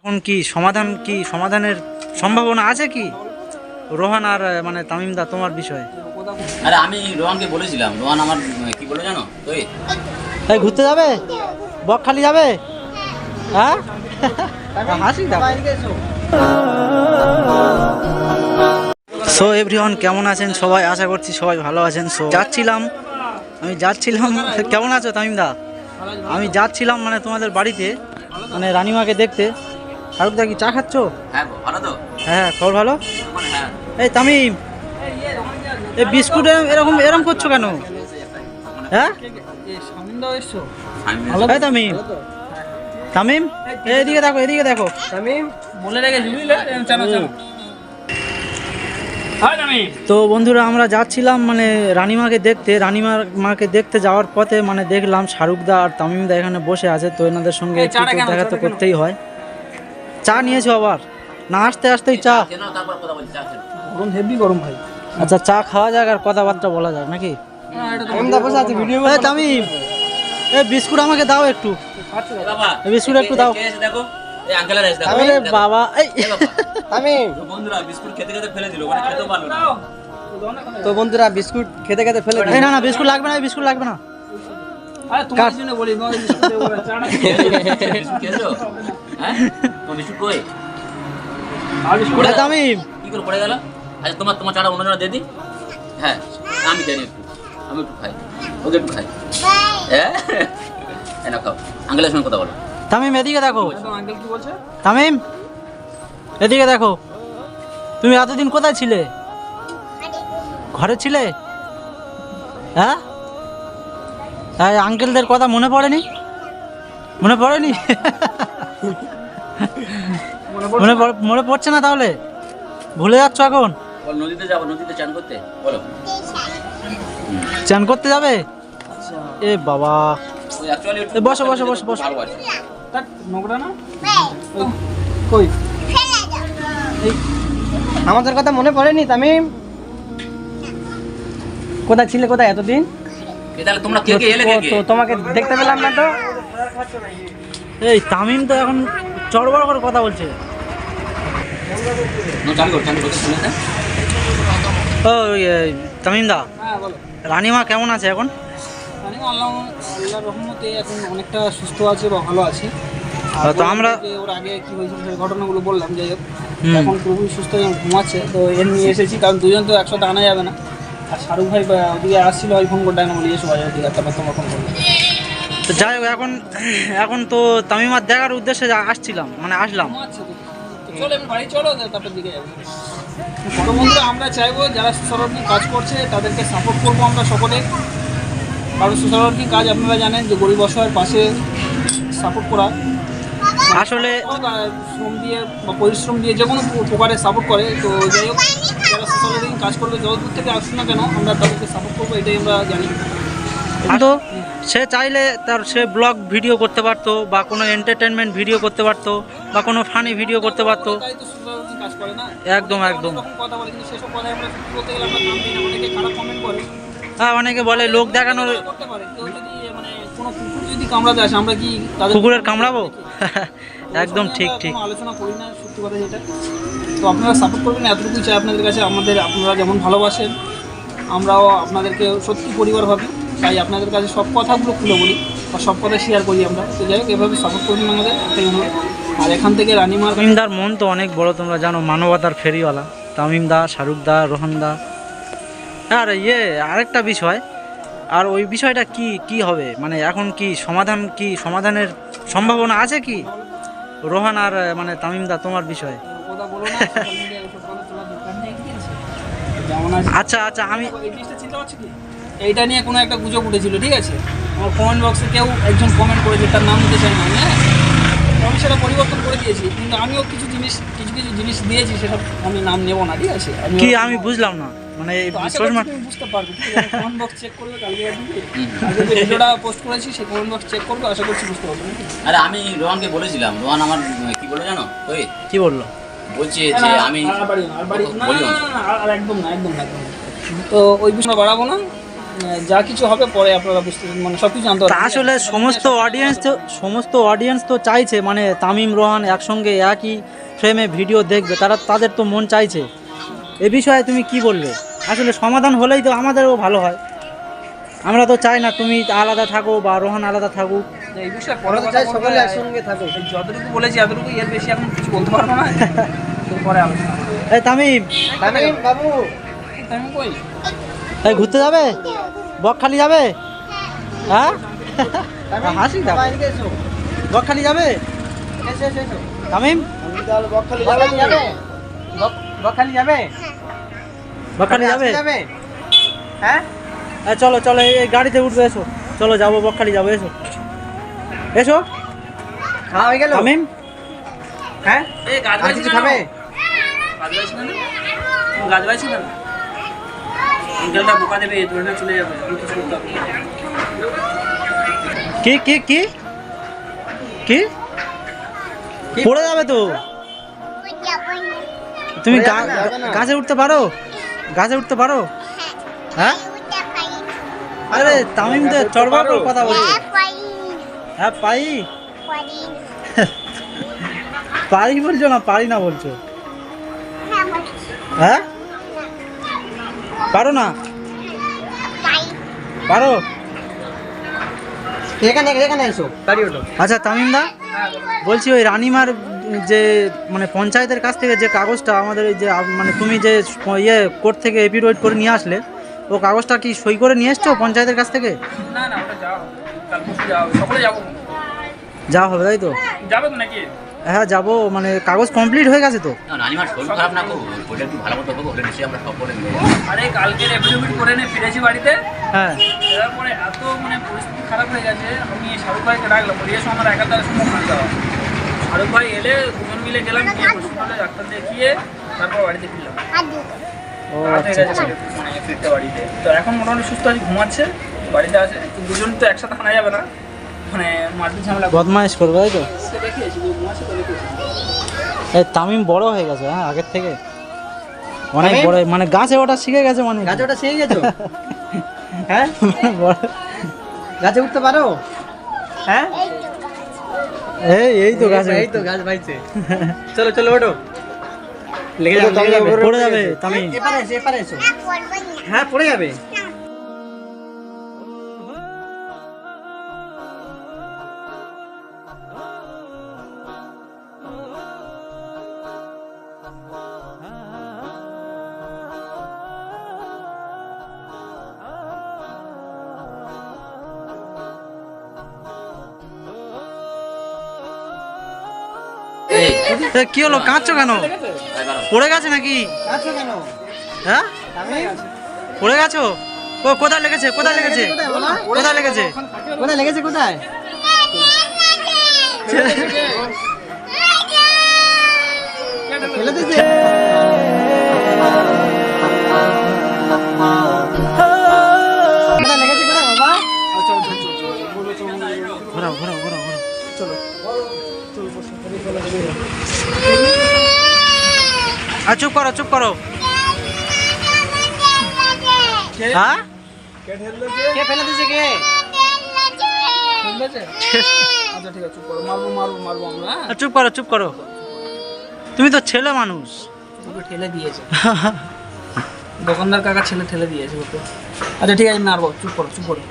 এখন কি সমাধানের সম্ভাবনা আছে কি রোহান আর মানে তামিমদা তোমার বিষয়ে? আরে আমি রোহানকে বলেছিলাম, রোহান আমার কি বলে জানো তো, এই ঘুরতে যাবে, বকখালি যাবে, হ্যাঁ হাসি দাও। সো এভরিওয়ান, কেমন আছেন সবাই? আশা করছি সবাই ভালো আছেন। সো আমি যাচ্ছিলাম কেমন আছো তামিমদা? আমি যাচ্ছিলাম মানে তোমাদের বাড়িতে, মানে রানিমাকে দেখতে। শাহরুখদা কি চা খাচ্ছ? হ্যাঁ ভালো তো, হ্যাঁ খবর ভালো। হ্যাঁ এই তামিম, এই বিস্কুট এরকম করছো কেন? হ্যাঁ এই তামিম, তামিম এদিকে দেখো তামিম বলে রেখেছি বুঝলে, তো বন্ধুরা, আমরা যাচ্ছিলাম মানে রানিমাকে দেখতে যাওয়ার পথে মানে দেখলাম শাহরুখদা আর তামিমদা এখানে বসে আছে। তো এনাদের সঙ্গে একটু দেখা তো করতেই হয়। চা নিয়েছো আবার? না আসতেই চা? তারপর কথা বলছি, চা খেলো। গরম হেভি গরম ভাই। আচ্ছা, চা খাওয়া যাক আর কথাবার্তা বলা যাক নাকি? এই তামিম, এই বিস্কুট আমাকে দাও একটু, বাবা এই বিস্কুট একটু দাও। কে এসে দেখো, এই আঙ্কেলের এসে দেখো। আরে বাবা, এই তামিম বন্ধুরা বিস্কুট খেতে খেতে ফেলে দিল, মানে খেতেও পারলো না। তো বন্ধুরা বিস্কুট খেতে খেতে ফেলে এই না বিস্কুট লাগবে না, বিস্কুট লাগবে না। আরে তোমার জন্য বলি, তোমাকে বিস্কুট দেবো না, চাটা বিস্কুট খেয়েছো? হ্যাঁ তোমার বিস্কুট কই? আর বিস্কুট এই তামিম, কি করে পড়ে গেল? আচ্ছা তোমার চাটা অন্যজনে দিয়ে দিই। হ্যাঁ আমি জানি, আমি একটু খাই, ওকে একটু খাই। হ্যাঁ না খাও, আঙ্কেলের সঙ্গে কথা বলো। তামিম এদিকে দেখো, আঙ্কেল কি বলছে? তামিম এদিকে দেখো। তুমি এতদিন কোথায় ছিলে? ঘরে ছিলে? হ্যাঁ, এই আঙ্কেলদের কথা মনে পড়েনি? মনে পড়ছে না? তাহলে ভুলে যাচ্ছ এখন? বল নদীতে যাবো, নদীতে চান করতে, বলো। চান করতে যাবে? এ বাবা, ওই অ্যাকচুয়ালি বসো। ভালো আছে। তাক নোংরা না কই? আমাদের কথা মনে পড়েনি তামিম? কোথায় ছিলে, কোথায় এতদিন? তাহলে তোমরা কে এলে কে? তো তোমাকে দেখতে পেলাম না তো। এই তামিম তো এখন চড়বড় করে কথা বলছে। চালু কর শুনে না। ও তামিম দা, হ্যাঁ বলো। রানিমা কেমন আছে এখন? আল্লাহর রহমতে এখন অনেকটা সুস্থ আছে বা ভালো আছে। তো আমরা ওর আগে কি হয়েছিল সেই ঘটনাগুলো বললাম, যাই হোক হুম। এখন খুবই সুস্থ, যেমন ঘুমাচ্ছে। তো এর নিয়ে এসেছি, কারণ দুজন তো একসাথে আনা যাবে না। আর শাহরুখ ভাই ওদিকে আসছিল, ওই ফোন করতে না বলি এসো বাজার দিকে, তারপর তোমার ফোন করলাম। তো যাই হোক, এখন তো তামিমার দেখার উদ্দেশ্যে আসলাম। ঘুমাচ্ছে তো চলো এমনি বাড়ি চলো, তারপর দিকে যাবো। বড় বন্ধুরা, আমরা চাইবো যারা সোশ্যাল কাজ করছে তাদেরকে সাপোর্ট করবো আমরা সকলে। কারণ সোশ্যাল কাজ আপনারা জানেন যে গরিব অসহায়ের পাশে সাপোর্ট করা, আসলে শ্রম দিয়ে বা পরিশ্রম দিয়ে যে কোনো প্রকারে সাপোর্ট করে। তো যাই হোক, যারা সোশ্যাল কাজ করবে যত দূর থেকে আসুন না কেন, আমরা তাদেরকে সাপোর্ট করবো, এটাই আমরা জানি। তো সে চাইলে সে ব্লগ ভিডিও করতে পারতো, বা কোনো এন্টারটেনমেন্ট ভিডিও করতে পারতো, বা কোনো ফানি ভিডিও করতে পারতো। তাই তো সোশ্যাল কাজ করে না, একদম কথা বলে, কিন্তু সেসব কথায় আমরা বলতে গেলে আমরা নাম দিই না, অনেকে খারাপ কমেন্ট করে। হ্যাঁ, অনেকে বলে লোক দেখানোর। করতে পারে কেউ যদি মানে কোনো কুকুর যদি কামড়াতে আসে, আমরা কি তাদের কুকুরের কামড়াবো? একদম ঠিক। কোনো আলোচনা করি না, সত্যি কথা যেটা। তো আপনারা সাপোর্ট করবেন, এতটুকুই চাই আপনাদের কাছে। আপনারা যেমন ভালোবাসেন, আমরাও আপনাদেরকে সত্যি পরিবার ভাবি, তাই আপনাদের কাছে সব কথাগুলো খুলে বলি বা সব কথা শেয়ার করি আমরা। তো যাই হোক, এভাবে সাপোর্ট করবেন আমাদের, একটাই অনুরোধ। আর এখান থেকে রানিমার তামিমদার মন তো অনেক বড়, তোমরা জানো, মানবতার ফেরিওয়ালা তামিমদা, শাহরুখদা, রোহানদা। আর আরেকটা বিষয়, আর ওই বিষয়টা কি হবে মানে এখন সমাধানের সম্ভাবনা আছে কি রোহান আর মানে তামিমদা তোমার বিষয়ে? কথা বলো না, সোশ্যাল মিডিয়ায় ওসব কথা তোলার দরকার নেই, ঠিক আছে? যেমন আছে। আচ্ছা আমি এই জিনিসটা চিন্তা করছি কি, এইটা নিয়ে কোনো একটা গুজব উঠেছিল, ঠিক আছে? আমার কমেন্ট বক্সে একজন কমেন্ট করেছে, তার নাম নিতে চাই না, হ্যাঁ। আমি সেটা পরিবর্তন করে দিয়েছি, কিন্তু আমিও কিছু জিনিস দিয়েছি, সেটা আমি নাম নেব না, ঠিক আছে? আমি বুঝলাম না মানে তুমি বুঝতে পারবে, ঠিক আছে? কমেন্ট বক্স চেক করবে কালকে আগে যে ভিডিওটা পোস্ট করেছি, সেই কমেন্ট বক্স চেক করবে, আশা করছি বুঝতে পারবে। আরে আমি রোহানকে বলেছিলাম, রোহান আমার কি বলে জানো তো, কি বললো? বলছে যে আমি আর একদম না। তো ওই বিষয়ে বাড়াবো না, যা কিছু হবে পরে আপনারা বুঝতে মানে সব কিছু জানতে তা পারবেন। আসলে সমস্ত অডিয়েন্স তো চাইছে মানে তামিম রোহান একসঙ্গে একই ফ্রেমে ভিডিও দেখবে, তাদের তো মন চাইছে। এ বিষয়ে তুমি কি বলবে? আসলে সমাধান হলেই তো আমাদেরও ভালো হয়। আমরা তো চাই না তুমি আলাদা থাকো বা রোহান আলাদা থাকুক। এই বিষয়ে পরে কথা বলবো, একসঙ্গে থাকো। যতটুকু বলেছি এতটুকু, এর বেশি এখন কিছু বলতে পারবো না। পরে আলোচনা হবে। এই তামিম বাবু তামিম কই? এই ঘুরতে যাবে? বকখালি যাবে? হ্যাঁ হাসি দাও। বকখালি যাবে তামিম? বকখালি যাবে? বকখালি যাবে? বকখালি যাবে? হ্যাঁ চলো চলো এই গাড়িতে উঠবে, এসো চলো যাবো বকখালি যাবো, এসো এসো। খাওয়া হয়ে গেল তামিম হ্যাঁ এই গাছ আর কিছু খাবে? গাছ গাইছি না আঙ্কেলটা বোকা দেবে, ধরে না চলে যাবে, আমি কিছু করতে পারবো না। কি কি কি কি পড়ে যাবে তো? তুমি গাছে উঠতে পারো? গাছে উঠতে পারো? হ্যাঁ আরে তামিম তো চড়বার কথা বলছে। হ্যাঁ পাই পারি বলছো না পারি না বলছো? হ্যাঁ পারো না? পারো? এখানে এখানে এসো, গাড়ি ওঠো। আচ্ছা তামিম দা বলছি, ওই রানিমার যে মানে পঞ্চায়েতের কাছ থেকে যে কাগজটা আমাদের এই যে মানে তুমি যে কোর্ট থেকে এপিডোড করে নিয়ে আসলে, ও কাগজটা কি সই করে নিয়ে এসছো পঞ্চায়েতের কাছ থেকে? না না ওটা যাও, কাল পরশু যাও, সকলে যাবো। যা হবে তাই তো? যাবে তো নাকি? হ্যাঁ যাবো, মানে কাগজ কমপ্লিট হয়ে গেছে তো? রানিমার শরীর খারাপ না করবো, ওটা একটু ভালো মতো করবো, ওটা নিশ্চয়ই আমরা সব করে নেবো। আরে কালকে এপিডোড করে নিয়ে ফিরেছি বাড়িতে, হ্যাঁ তারপরে এত মানে পরিস্থিতি খারাপ হয়ে গেছে, আমি শাহরুখ ভাইকে ডাকলাম, বলি এসো আমার একার দ্বারা সম্ভব না যাওয়া। শাহরুখ ভাই এলে দুজন মিলে গেলাম, গিয়ে হসপিটালে ডাক্তার দেখিয়ে তারপর বাড়িতে ফিরলাম। ও রাত হয়ে আচ্ছা গেছে মানে ফিরতে বাড়িতে, তো এখন মোটামুটি সুস্থ আছে, ঘুমাচ্ছে বাড়িতে আছে। তো দুজন তো একসাথে হানা যাবে না, মানে মারপিট ঝামেলা বদমাইশ করবে তাই তো? দেখিয়েছি ঘুমাচ্ছে তো দেখিয়েছি। এই তামিম বড় হয়ে গেছে, হ্যাঁ আগের থেকে অনেক বড়, মানে গাছে ওটা শিখে গেছে, মানে গাছে ওটা শিখে গেছো? হ্যাঁ বড়- গাছে উঠতে পারো? হ্যাঁ এই তো গাছে এই তো গাছ বাইছে। চলো চলো ওঠো, লেগে যাবে পড়ে যাবে তামিম। এপারে এসো, এপারে এসো। হ্যাঁ পড়ে যাবে। এই এ, কি হলো কাঁদছো কেন? পড়ে গেছে নাকি? আছো কেন? হ্যাঁ পড়ে গেছো? ও কোথায় লেগেছে? কোথায় লেগেছে? কোথায় লেগেছে? কোথায় লেগেছে? কোথায় ফেলে দিয়েছে? কোথায় লেগেছে? কোথায় বাবা? ঘোরাও ঘোরাও ঘোরাও ঘোরাও। আর চুপ করো চুপ করো। হ্যাঁ কে ফেলে দিয়েছে? কে ফেলেছে? আচ্ছা ঠিক আছে, চুপ করো, মারবো মারবো মারবো আমরা। হ্যাঁ? আর চুপ করো চুপ করো, তুমি তো ছেলে মানুষ। ওকে ঠেলে দিয়েছে দোকানদার কাকা, ছেলে ঠেলে দিয়েছে ওকে। আচ্ছা ঠিক আছে মারবো, চুপ করো চুপ করো।